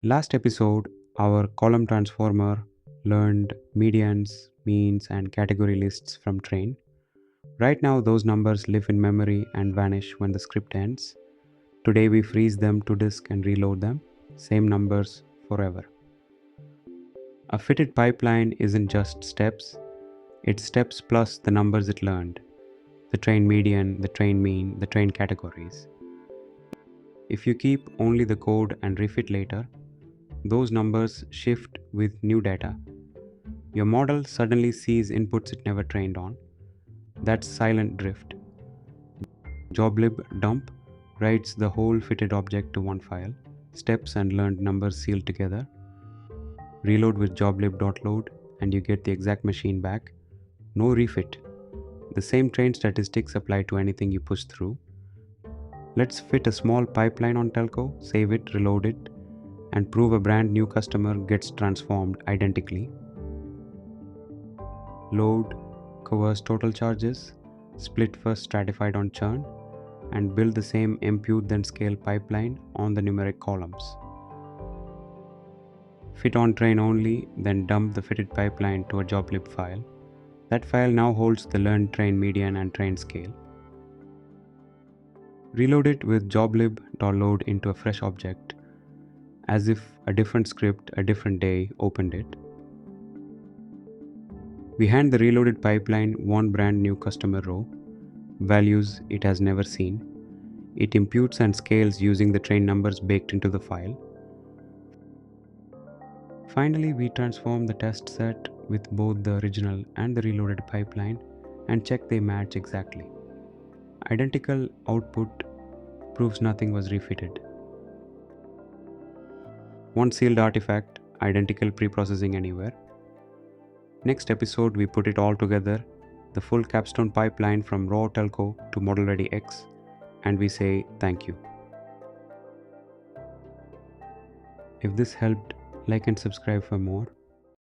Last episode, our column transformer learned medians, means, and category lists from train. Right now, those numbers live in memory and vanish when the script ends. Today, we freeze them to disk and reload them. Same numbers forever. A fitted pipeline isn't just steps, it's steps plus the numbers it learned: the train median, the train mean, the train categories. If you keep only the code and refit later, those numbers shift with new data. Your model suddenly sees inputs it never trained on. That's silent drift. Joblib dump writes the whole fitted object to one file, steps and learned numbers sealed together. Reload with joblib.load and you get the exact machine back. No refit. The same train statistics apply to anything you push through. Let's fit a small pipeline on telco, save it, reload it, and prove a brand new customer gets transformed identically. Load, covers total charges, split first stratified on churn, and build the same impute then scale pipeline on the numeric columns. Fit on train only, then dump the fitted pipeline to a joblib file. That file now holds the learned train median and train scale. Reload it with joblib.load into a fresh object, as if a different script, a different day opened it. We hand the reloaded pipeline one brand new customer row, values it has never seen. It imputes and scales using the train numbers baked into the file. Finally, we transform the test set with both the original and the reloaded pipeline and check they match exactly. Identical output proves nothing was refitted. One sealed artifact, identical preprocessing anywhere. Next episode, we put it all together, the full capstone pipeline from raw telco to model ready X, and we say thank you. If this helped, like and subscribe for more.